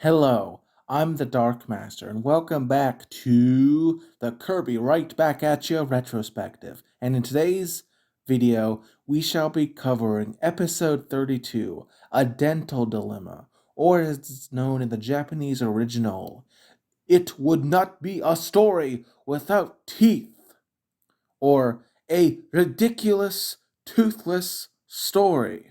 Hello, I'm the Dark Master, and welcome back to the Kirby Right Back at You Retrospective. And in today's video, we shall be covering episode 32, A Dental Dilemma, or as it's known in the Japanese original, It Would Not Be a Story Without Teeth, or A Ridiculous Toothless Story.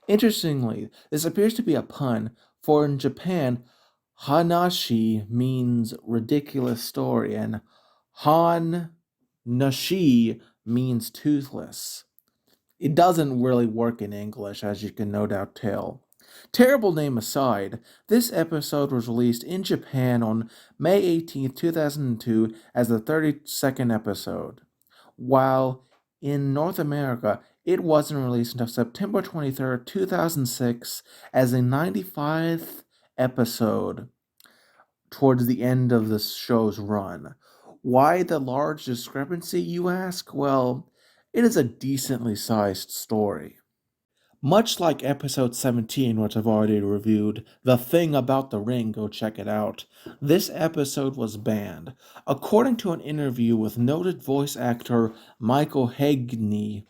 Interestingly, this appears to be a pun, for in Japan, Hanashi means ridiculous story, and Han Nashi means toothless. It doesn't really work in English, as you can no doubt tell. Terrible name aside, this episode was released in Japan on May 18th, 2002 as the 32nd episode, while in North America it wasn't released until September 23rd, 2006 as a 95th episode towards the end of the show's run. Why the large discrepancy, you ask? Well, it is a decently sized story. Much like episode 17, which I've already reviewed, The Thing About the Ring, go check it out, this episode was banned. According to an interview with noted voice actor Michael Hagney,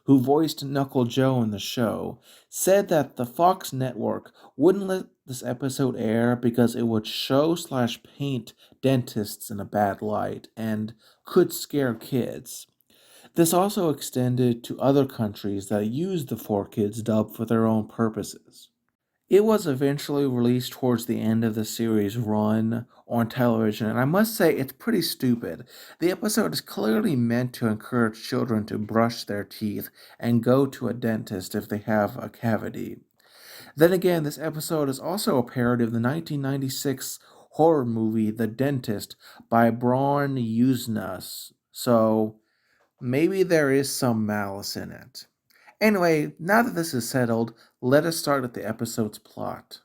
who voiced Knuckle Joe in the show, said that the Fox network wouldn't let this episode air because it would show/paint dentists in a bad light and could scare kids. This also extended to other countries that used the 4Kids dub for their own purposes. It was eventually released towards the end of the series' run on television, and I must say it's pretty stupid. The episode is clearly meant to encourage children to brush their teeth and go to a dentist if they have a cavity. Then again, this episode is also a parody of the 1996 horror movie The Dentist by Braun Usnas, so maybe there is some malice in it. Anyway, now that this is settled, let us start with the episode's plot.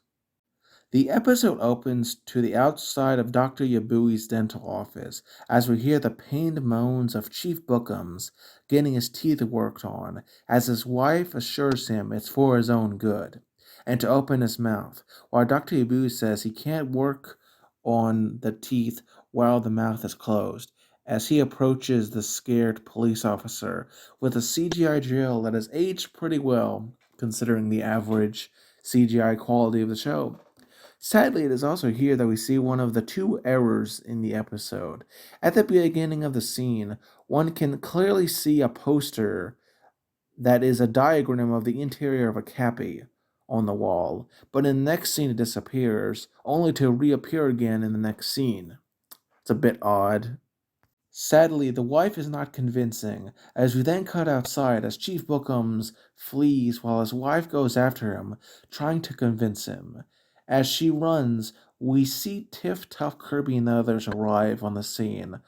The episode opens to the outside of Dr. Yabui's dental office as we hear the pained moans of Chief Bookums getting his teeth worked on as his wife assures him it's for his own good and to open his mouth, while Dr. Yabui says he can't work on the teeth while the mouth is closed as he approaches the scared police officer with a CGI drill that has aged pretty well considering the average CGI quality of the show. Sadly, it is also here that we see one of the two errors in the episode. At the beginning of the scene, one can clearly see a poster that is a diagram of the interior of a cappy on the wall, but in the next scene it disappears, only to reappear again in the next scene. It's a bit odd. Sadly, the wife is not convincing, as we then cut outside as Chief Bookums flees while his wife goes after him, trying to convince him. As she runs, we see Tiff, Tough, Kirby, and the others arrive on the scene,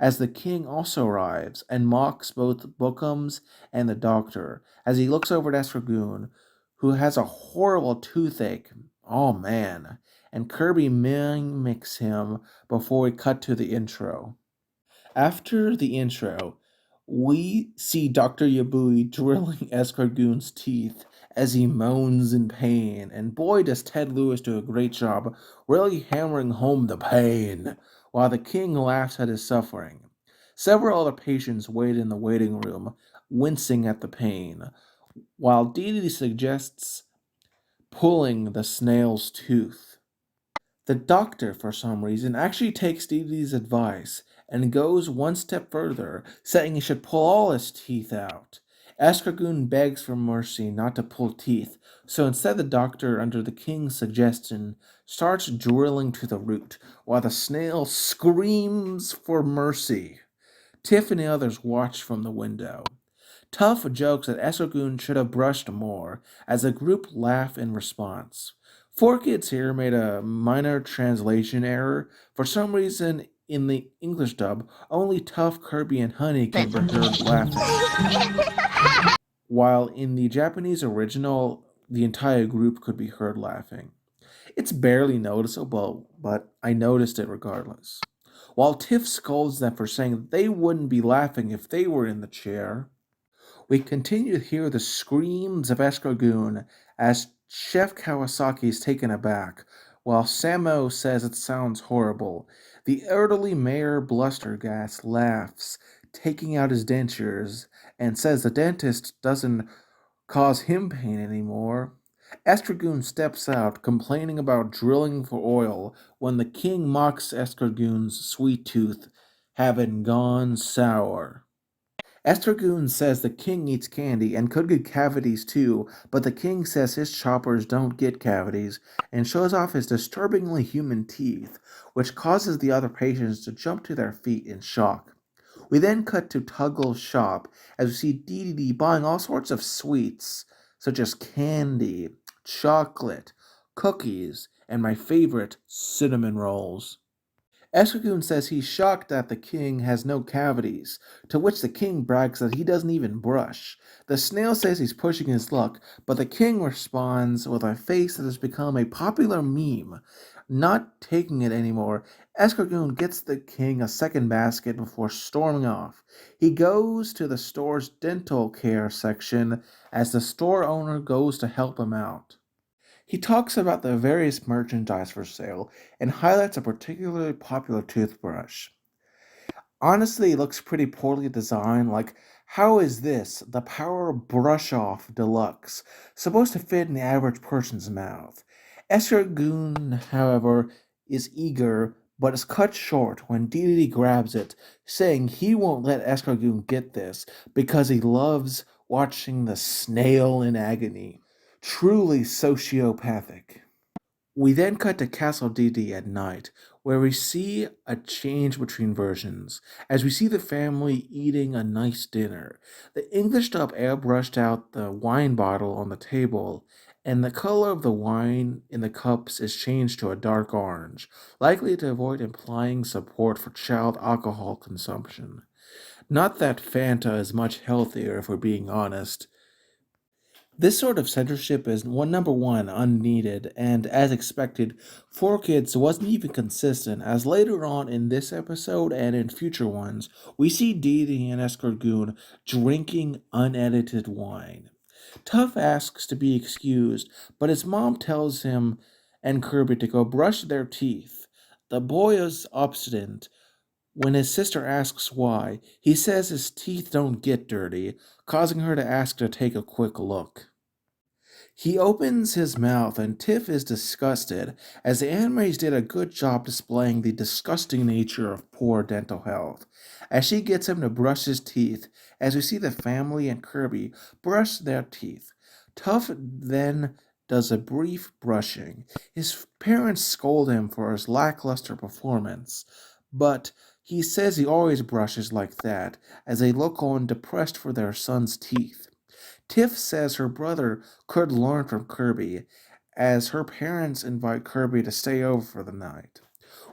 as the king also arrives and mocks both Bookums and the doctor, as he looks over at Esragoon, who has a horrible toothache. Oh man. And Kirby mimics him before we cut to the intro. After the intro, we see Dr. Yabui drilling Escargoon's teeth as he moans in pain, and boy does Ted Lewis do a great job really hammering home the pain, while the king laughs at his suffering. Several other patients wait in the waiting room, wincing at the pain, while Dee Dee suggests pulling the snail's tooth. The doctor, for some reason, actually takes Dee Dee's advice and goes one step further, saying he should pull all his teeth out. Escargoon begs for mercy not to pull teeth, so instead the doctor, under the king's suggestion, starts drilling to the root, while the snail screams for mercy. Tiff and the others watch from the window. Tuff jokes that Escargoon should have brushed more, as the group laugh in response. Four Kids here made a minor translation error. For some reason, in the English dub, only Tuff, Kirby, and Honey can be heard laughing, while in the Japanese original, the entire group could be heard laughing. It's barely noticeable, but I noticed it regardless. While Tiff scolds them for saying they wouldn't be laughing if they were in the chair, we continue to hear the screams of Escargoon as Chef Kawasaki is taken aback, while Samo says it sounds horrible. The elderly Mayor Blustergas laughs, taking out his dentures, and says the dentist doesn't cause him pain anymore. Escargoon steps out, complaining about drilling for oil, when the king mocks Escargoon's sweet tooth, having gone sour. Estragoon says the king eats candy and could get cavities too, but the king says his choppers don't get cavities and shows off his disturbingly human teeth, which causes the other patients to jump to their feet in shock. We then cut to Tuggle's shop as we see Dee buying all sorts of sweets, such as candy, chocolate, cookies, and my favorite, cinnamon rolls. Escargoon says he's shocked that the king has no cavities, to which the king brags that he doesn't even brush. The snail says he's pushing his luck, but the king responds with a face that has become a popular meme. Not taking it anymore, Escargoon gets the king a second basket before storming off. He goes to the store's dental care section as the store owner goes to help him out. He talks about the various merchandise for sale and highlights a particularly popular toothbrush. Honestly, it looks pretty poorly designed. Like, how is this, the Power Brush Off Deluxe, supposed to fit in the average person's mouth? Escargoon, however, is eager, but is cut short when Dee grabs it, saying he won't let Escargoon get this because he loves watching the snail in agony. Truly sociopathic. We then cut to Castle Didi at night, where we see a change between versions, as we see the family eating a nice dinner. The English dub airbrushed out the wine bottle on the table, and the color of the wine in the cups is changed to a dark orange, likely to avoid implying support for child alcohol consumption. Not that Fanta is much healthier, if we're being honest. This sort of censorship is number one unneeded, and as expected, Four Kids wasn't even consistent. As later on in this episode and in future ones, we see Dee and Escargoon drinking unedited wine. Tuff asks to be excused, but his mom tells him and Kirby to go brush their teeth. The boy is obstinate. When his sister asks why, he says his teeth don't get dirty, causing her to ask to take a quick look. He opens his mouth and Tiff is disgusted, as the animes did a good job displaying the disgusting nature of poor dental health. As she gets him to brush his teeth, as we see the family and Kirby brush their teeth. Tuff then does a brief brushing. His parents scold him for his lackluster performance, but he says he always brushes like that, as they look on depressed for their son's teeth. Tiff says her brother could learn from Kirby, as her parents invite Kirby to stay over for the night.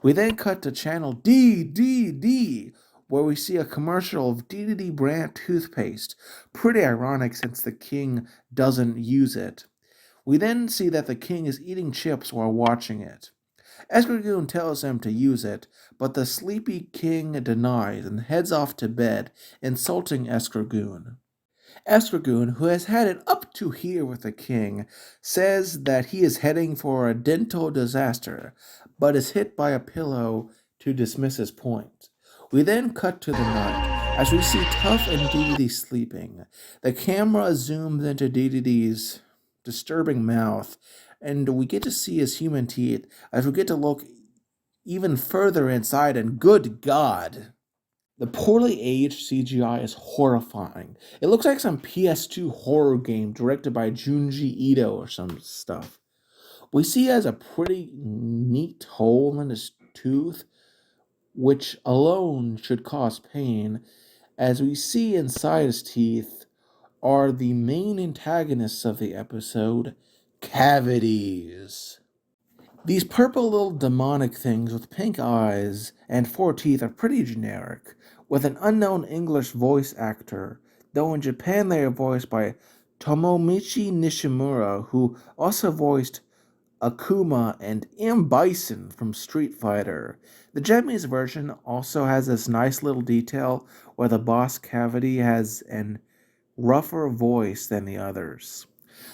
We then cut to channel D, where we see a commercial of D brand toothpaste. Pretty ironic since the king doesn't use it. We then see that the king is eating chips while watching it. Escargoon tells him to use it, but the sleepy king denies and heads off to bed, insulting Escargoon. Escargoon, who has had it up to here with the king, says that he is heading for a dental disaster, but is hit by a pillow to dismiss his point. We then cut to the night, as we see Tuff and Dee sleeping. The camera zooms into Dee's disturbing mouth, and we get to see his human teeth, as we get to look even further inside, and good God! The poorly aged CGI is horrifying. It looks like some PS2 horror game directed by Junji Ito or some stuff. We see he has a pretty neat hole in his tooth, which alone should cause pain, as we see inside his teeth are the main antagonists of the episode, cavities. These purple little demonic things with pink eyes and four teeth are pretty generic, with an unknown English voice actor, though in Japan they are voiced by Tomomichi Nishimura, who also voiced Akuma and M. Bison from Street Fighter. The Japanese version also has this nice little detail where the boss cavity has an rougher voice than the others.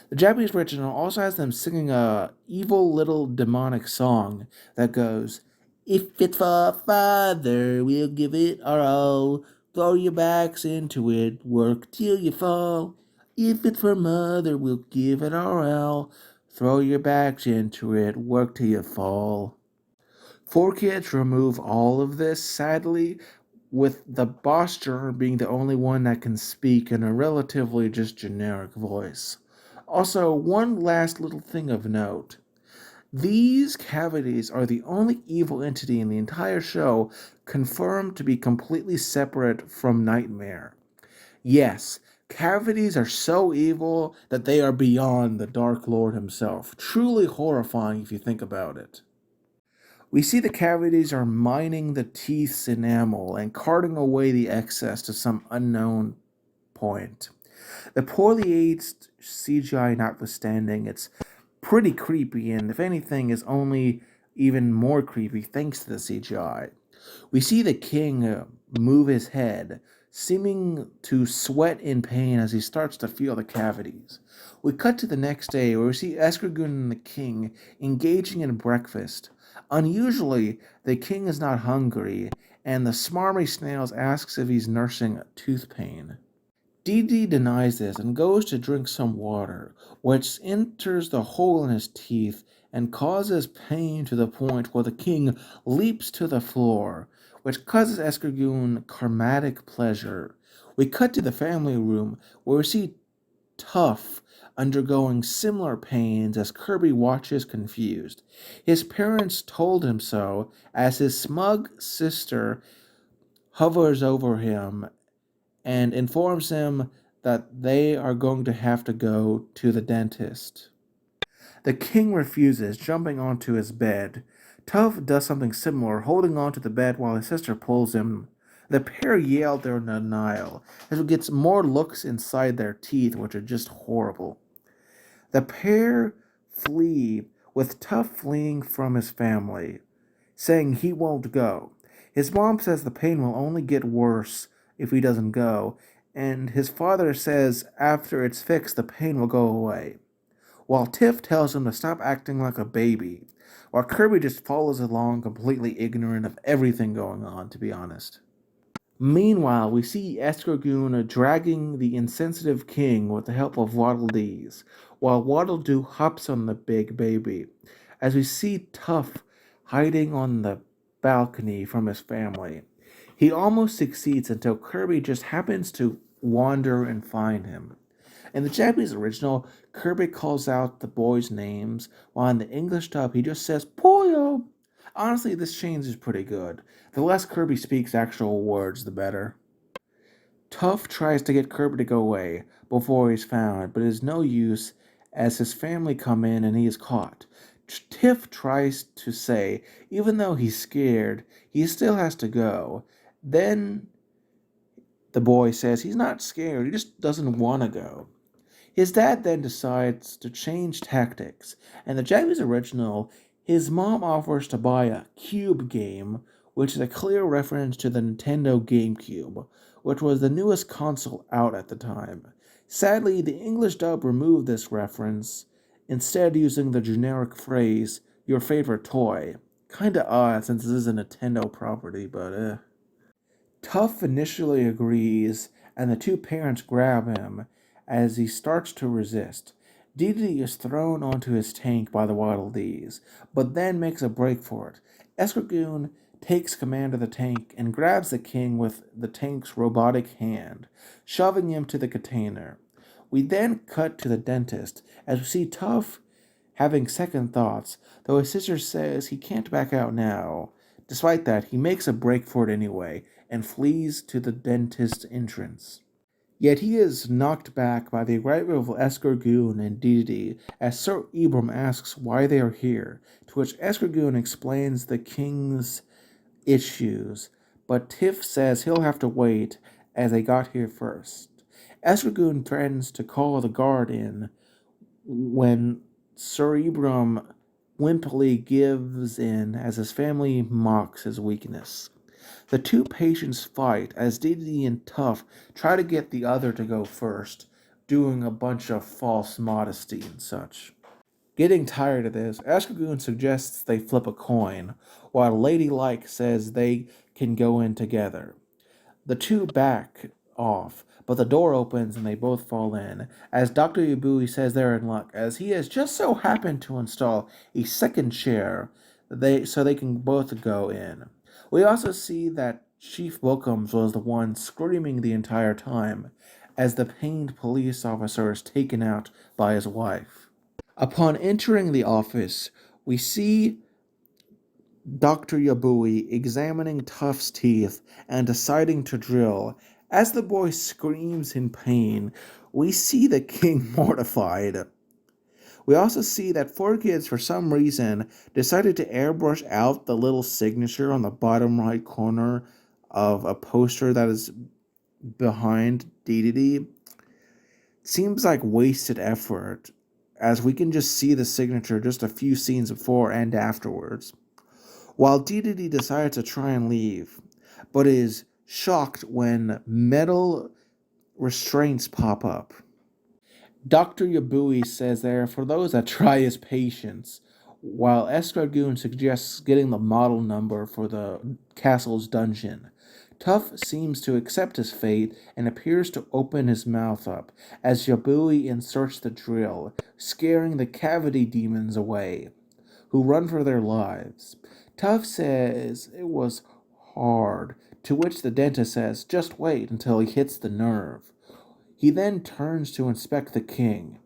The Japanese original also has them singing a evil little demonic song that goes, "If it's for father, we'll give it our all. Throw your backs into it, work till you fall. If it's for mother, we'll give it our all. Throw your backs into it, work till you fall." 4Kids remove all of this, sadly, with the boss drummer being the only one that can speak in a relatively just generic voice. Also, one last little thing of note. These cavities are the only evil entity in the entire show confirmed to be completely separate from Nightmare. Yes, cavities are so evil that they are beyond the Dark Lord himself. Truly horrifying if you think about it. We see the cavities are mining the teeth's enamel and carting away the excess to some unknown point. The poorly aged CGI notwithstanding, it's pretty creepy, and if anything, is only even more creepy thanks to the CGI. We see the king move his head, seeming to sweat in pain as he starts to feel the cavities. We cut to the next day where we see Escargoon and the king engaging in breakfast. Unusually, the king is not hungry, and the smarmy snails asks if he's nursing tooth pain. Dee Dee denies this and goes to drink some water, which enters the hole in his teeth and causes pain to the point where the king leaps to the floor, which causes Escargoon karmatic pleasure. We cut to the family room where we see Tough undergoing similar pains as Kirby watches confused. His parents told him so as his smug sister hovers over him and informs him that they are going to have to go to the dentist. The king refuses, jumping onto his bed. Tuff does something similar, holding onto the bed while his sister pulls him. The pair yell their denial as we get more looks inside their teeth, which are just horrible. The pair flee, with Tuff fleeing from his family, saying he won't go. His mom says the pain will only get worse if he doesn't go, and his father says after it's fixed, the pain will go away. While Tiff tells him to stop acting like a baby, while Kirby just follows along completely ignorant of everything going on, to be honest. Meanwhile, we see Escargoon dragging the insensitive king with the help of Waddle Dees, while Waddle Doo hops on the big baby, as we see Tuff hiding on the balcony from his family. He almost succeeds until Kirby just happens to wander and find him. In the Japanese original, Kirby calls out the boys' names, while in the English dub he just says Poyo. Honestly, this change is pretty good. The less Kirby speaks actual words, the better. Tuff tries to get Kirby to go away before he's found, but it is no use as his family come in and he is caught. Tiff tries to say, even though he's scared, he still has to go. Then the boy says he's not scared, he just doesn't want to go. His dad then decides to change tactics. In the Japanese original, his mom offers to buy a Cube game, which is a clear reference to the Nintendo GameCube, which was the newest console out at the time. Sadly, the English dub removed this reference, instead using the generic phrase, your favorite toy. Kinda odd since this is a Nintendo property, but Tuff initially agrees, and the two parents grab him as he starts to resist. Dee Dee is thrown onto his tank by the Waddle Dees, but then makes a break for it. Escargoon takes command of the tank and grabs the king with the tank's robotic hand, shoving him to the container. We then cut to the dentist as we see Tough having second thoughts, though his sister says he can't back out now. Despite that, he makes a break for it anyway and flees to the dentist's entrance. Yet he is knocked back by the arrival of Escargoon and Dedede as Sir Ibram asks why they are here, to which Escargoon explains the king's issues, but Tiff says he'll have to wait as they got here first. Escargoon threatens to call the guard in when Sir Ibram wimpily gives in as his family mocks his weakness. The two patients fight as Dedede and Tough try to get the other to go first, doing a bunch of false modesty and such. Getting tired of this, Escargoon suggests they flip a coin, while Ladylike says they can go in together. The two back off, but the door opens and they both fall in, as Dr. Yabui says they're in luck, as he has just so happened to install a second chair so they can both go in. We also see that Chief Wilkins was the one screaming the entire time, as the pained police officer is taken out by his wife. Upon entering the office, we see Dr. Yabui examining Tough's teeth and deciding to drill. As the boy screams in pain, we see the king mortified. We also see that 4Kids, for some reason, decided to airbrush out the little signature on the bottom right corner of a poster that is behind Dedede. Seems like wasted effort, as we can just see the signature just a few scenes before and afterwards. While Dedede decides to try and leave, but is shocked when metal restraints pop up. Dr. Yabui says they are for those that try his patience, while Escargoon suggests getting the model number for the castle's dungeon. Tough seems to accept his fate and appears to open his mouth up as Yabui inserts the drill, scaring the cavity demons away, who run for their lives. Tough says it was hard, to which the dentist says just wait until he hits the nerve. He then turns to inspect the king.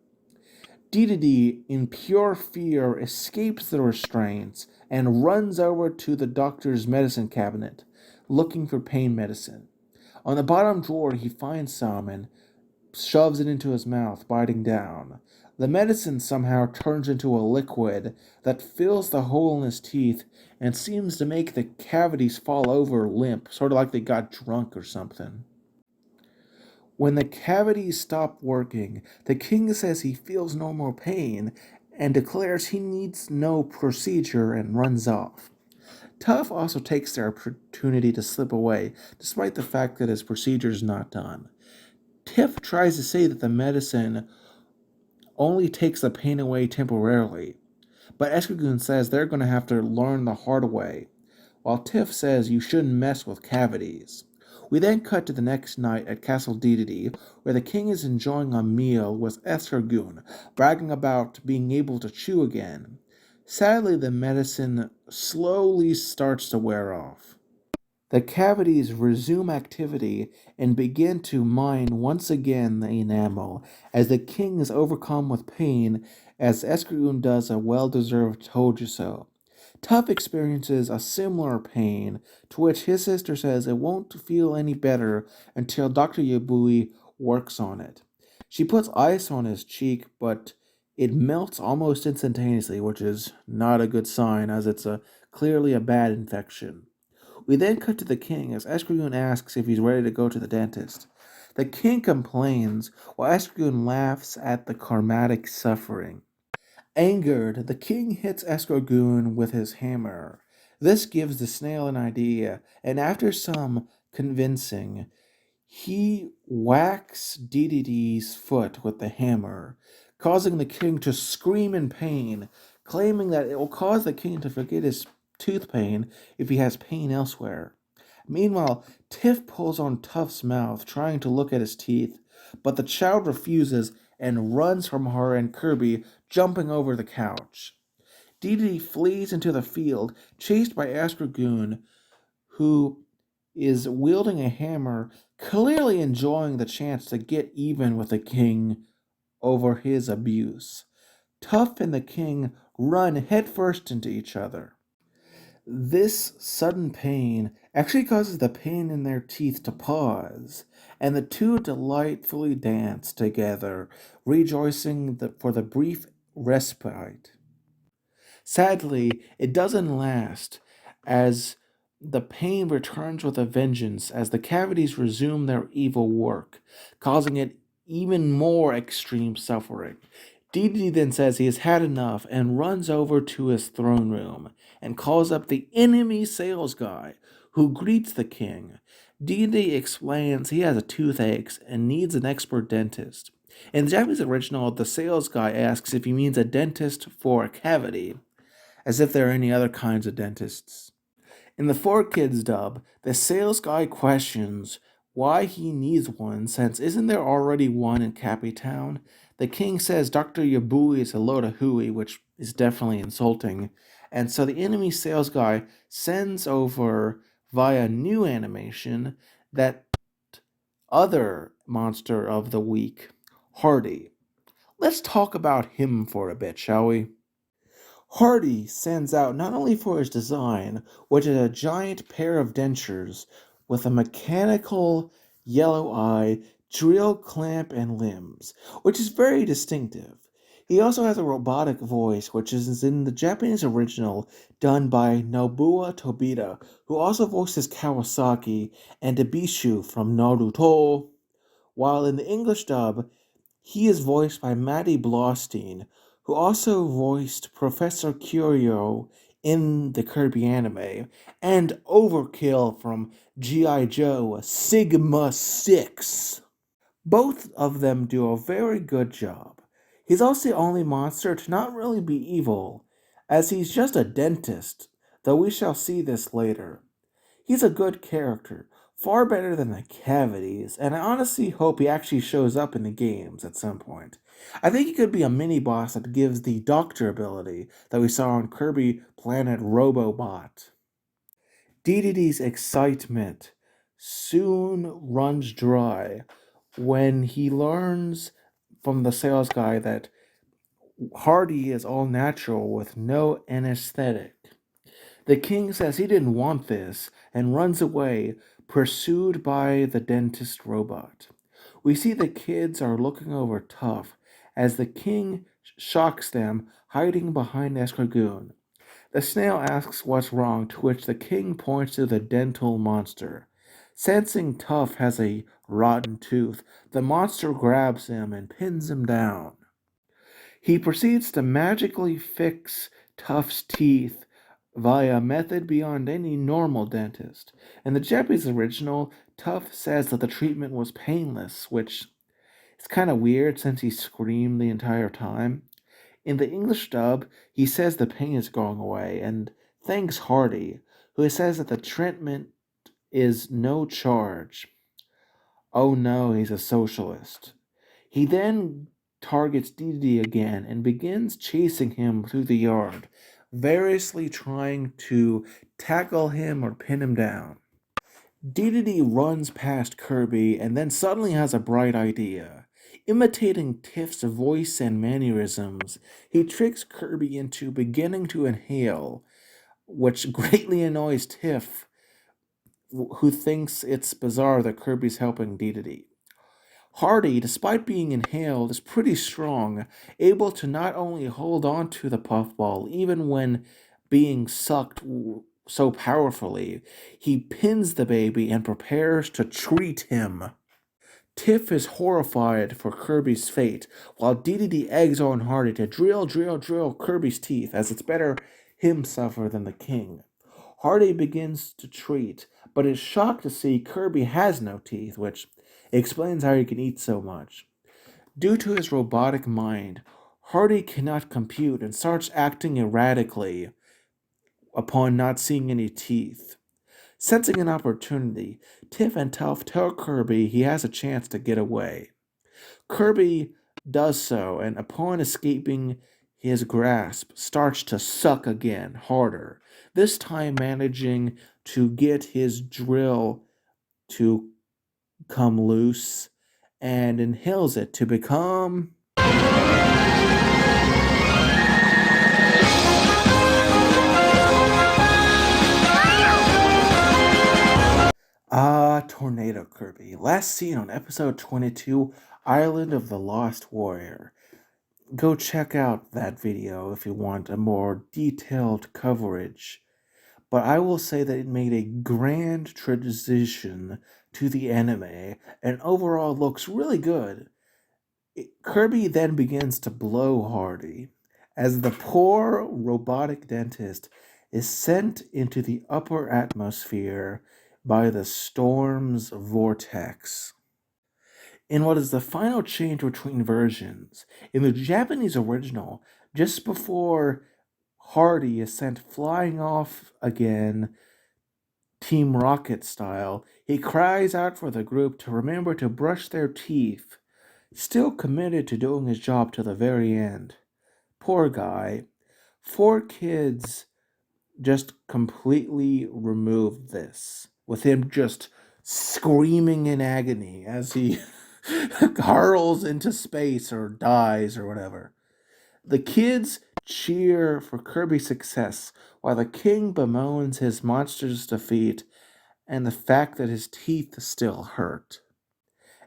Dedede, in pure fear, escapes the restraints and runs over to the doctor's medicine cabinet, looking for pain medicine. On the bottom drawer, he finds some and shoves it into his mouth, biting down. The medicine somehow turns into a liquid that fills the hole in his teeth and seems to make the cavities fall over limp, sort of like they got drunk or something. When the cavities stop working, the king says he feels no more pain and declares he needs no procedure and runs off. Tough also takes the opportunity to slip away, despite the fact that his procedure is not done. Tiff tries to say that the medicine only takes the pain away temporarily, but Escargoon says they're going to have to learn the hard way, while Tiff says you shouldn't mess with cavities. We then cut to the next night at Castle Dedede, where the king is enjoying a meal with Escargoon, bragging about being able to chew again. Sadly, the medicine slowly starts to wear off. The cavities resume activity and begin to mine once again the enamel, as the king is overcome with pain, as Escargoon does a well-deserved told you so. Tough experiences a similar pain, to which his sister says it won't feel any better until Dr. Yabui works on it. She puts ice on his cheek, but it melts almost instantaneously, which is not a good sign, as it's clearly a bad infection. We then cut to the king as Escargoon asks if he's ready to go to the dentist. The king complains, while Escargoon laughs at the karmatic suffering. Angered, the king hits Escargoon with his hammer. This gives the snail an idea, and after some convincing, he whacks Dedede's foot with the hammer, causing the king to scream in pain, claiming that it will cause the king to forget his tooth pain if he has pain elsewhere. Meanwhile, Tiff pulls on Tough's mouth, trying to look at his teeth, but the child refuses and runs from her and Kirby, jumping over the couch. Dedede flees into the field, chased by Escargoon, who is wielding a hammer, clearly enjoying the chance to get even with the king over his abuse. Tough and the king run headfirst into each other. This sudden pain actually causes the pain in their teeth to pause, and the two delightfully dance together, rejoicing for the brief respite. Sadly, it doesn't last, as the pain returns with a vengeance as the cavities resume their evil work, causing it even more extreme suffering. Didi then says he has had enough and runs over to his throne room and calls up the enemy sales guy, who greets the king. Didi explains he has a toothache and needs an expert dentist. In the Japanese original, the sales guy asks if he means a dentist for a cavity, as if there are any other kinds of dentists. In the 4Kids dub, the sales guy questions why he needs one, since isn't there already one in Cappytown? The king says Dr. Yabui is a load of hooey, which is definitely insulting, and so the enemy sales guy sends over via new animation that other monster of the week, Hardy. Let's talk about him for a bit, shall we? Hardy stands out not only for his design, which is a giant pair of dentures with a mechanical yellow eye, drill clamp, and limbs, which is very distinctive. He also has a robotic voice, which is in the Japanese original, done by Nobuo Tobita, who also voices Kawasaki and Ebishu from Naruto, while in the English dub, he is voiced by Matty Blaustein, who also voiced Professor Curio in the Kirby anime, and Overkill from G.I. Joe Sigma 6. Both of them do a very good job. He's also the only monster to not really be evil, as he's just a dentist, though we shall see this later. He's a good character, far better than the cavities, and I honestly hope he actually shows up in the games at some point. I think he could be a mini boss that gives the doctor ability that we saw on Kirby Planet Robobot. DDD's excitement soon runs dry when he learns from the sales guy that Hardy is all natural with no anesthetic. The king says he didn't want this and runs away, pursued by the dentist robot. We see the kids are looking over Tough as the king shocks them, hiding behind Escargoon. The snail asks what's wrong, to which the king points to the dental monster. Sensing Tough has a rotten tooth, the monster grabs him and pins him down. He proceeds to magically fix Tough's teeth via a method beyond any normal dentist. In the Japanese original, Tough says that the treatment was painless, which is kind of weird since he screamed the entire time. In the English dub, he says the pain is going away and thanks Hardy, who says that the treatment is no charge. Oh no, he's a socialist. He then targets Didi again and begins chasing him through the yard, variously trying to tackle him or pin him down. Didi runs past Kirby and then suddenly has a bright idea. Imitating Tiff's voice and mannerisms, he tricks Kirby into beginning to inhale, which greatly annoys Tiff, who thinks it's bizarre that Kirby's helping Didi. Hardy, despite being inhaled, is pretty strong, able to not only hold on to the puffball even when being sucked so powerfully, he pins the baby and prepares to treat him. Tiff is horrified for Kirby's fate, while DDD eggs on Hardy to drill Kirby's teeth, as it's better him suffer than the king. Hardy begins to treat, but is shocked to see Kirby has no teeth, which explains how he can eat so much. Due to his robotic mind, Hardy cannot compute and starts acting erratically upon not seeing any teeth. Sensing an opportunity, Tiff and Tuff tell Kirby he has a chance to get away. Kirby does so, and upon escaping his grasp starts to suck again harder, this time managing to get his drill to come loose and inhales it to become Tornado Kirby. Last seen on episode 22, Island of the Lost Warrior. Go check out that video if you want a more detailed coverage. But I will say that it made a grand transition to the anime and overall looks really good. Kirby then begins to blow Hardy as the poor robotic dentist is sent into the upper atmosphere by the storm's vortex. In what is the final change between versions, in the Japanese original, just before Hardy is sent flying off again, Team Rocket style, he cries out for the group to remember to brush their teeth, still committed to doing his job to the very end. Poor guy. 4Kids just completely removed this, with him just screaming in agony as he hurls into space or dies or whatever. The kids cheer for Kirby's success while the king bemoans his monster's defeat and the fact that his teeth still hurt.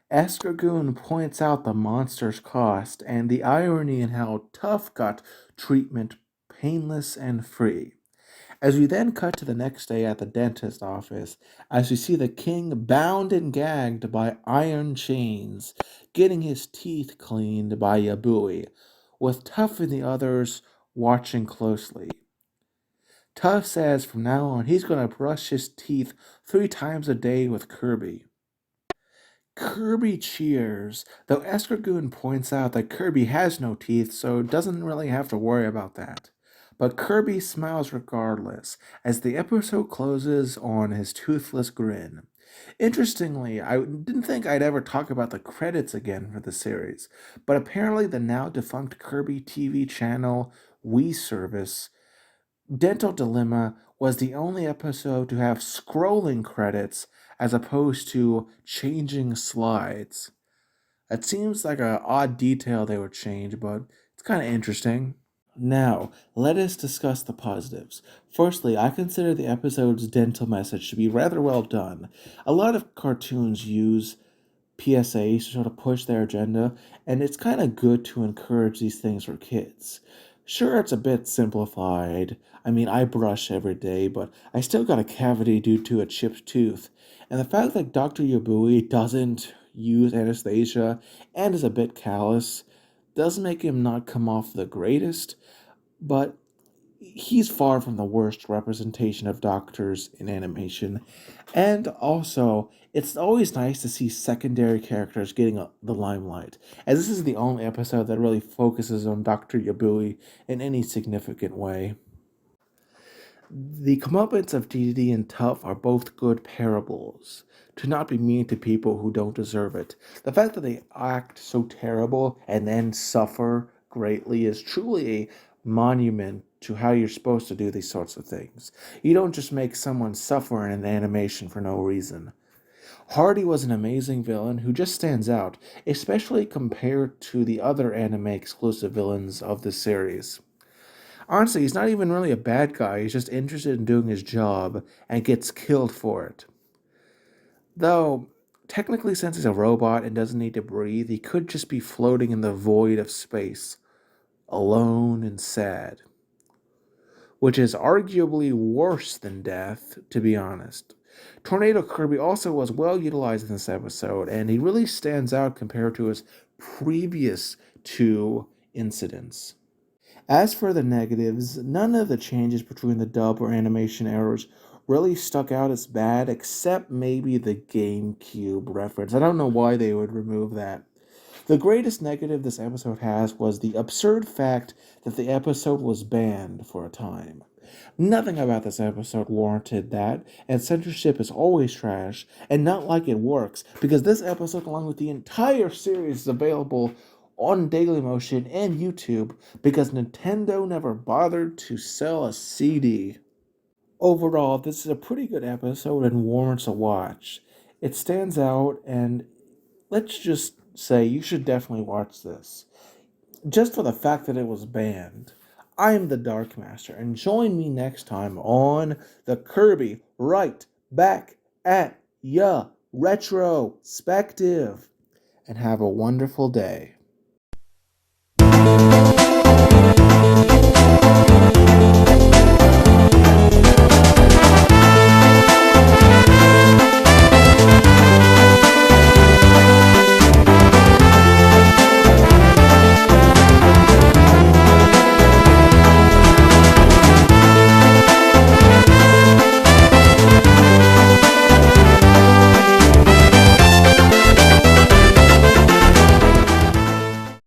Escargoon points out the monster's cost and the irony in how Tough got treatment painless and free. As we then cut to the next day at the dentist office, as we see the king bound and gagged by iron chains, getting his teeth cleaned by Yabui, with Tough and the others watching closely. Tough says from now on he's going to brush his teeth 3 times a day with Kirby. Kirby cheers, though Escargoon points out that Kirby has no teeth, so doesn't really have to worry about that. But Kirby smiles regardless, as the episode closes on his toothless grin. Interestingly, I didn't think I'd ever talk about the credits again for the series, but apparently the now defunct Kirby TV channel Wii service, Dental Dilemma, was the only episode to have scrolling credits as opposed to changing slides. That seems like an odd detail they would change, but it's kind of interesting. Now, let us discuss the positives. Firstly, I consider the episode's dental message to be rather well done. A lot of cartoons use PSAs to sort of push their agenda, and it's kind of good to encourage these things for kids. Sure, it's a bit simplified. I mean, I brush every day, but I still got a cavity due to a chipped tooth. And the fact that Dr. Yabui doesn't use anesthesia and is a bit callous does make him not come off the greatest, but he's far from the worst representation of doctors in animation. And also, it's always nice to see secondary characters getting the limelight, as this is the only episode that really focuses on Dr. Yabui in any significant way. The comeuppance of DD and Tough are both good parables. To not be mean to people who don't deserve it. The fact that they act so terrible and then suffer greatly is truly a monument to how you're supposed to do these sorts of things. You don't just make someone suffer in an animation for no reason. Hardy was an amazing villain who just stands out, especially compared to the other anime exclusive villains of the series. Honestly, he's not even really a bad guy, he's just interested in doing his job and gets killed for it. Though, technically, since he's a robot and doesn't need to breathe, he could just be floating in the void of space, alone and sad. Which is arguably worse than death, to be honest. Tornado Kirby also was well utilized in this episode, and he really stands out compared to his previous 2 incidents. As for the negatives, none of the changes between the dub or animation errors really stuck out as bad, except maybe the GameCube reference. I don't know why they would remove that. The greatest negative this episode has was the absurd fact that the episode was banned for a time. Nothing about this episode warranted that, and censorship is always trash, and not like it works, because this episode, along with the entire series, is available on Dailymotion and YouTube because Nintendo never bothered to sell a CD. Overall, this is a pretty good episode and warrants a watch. It stands out, and let's just say you should definitely watch this. Just for the fact that it was banned. I'm the Dark Master, and join me next time on the Kirby Right Back at Ya Retrospective. And have a wonderful day.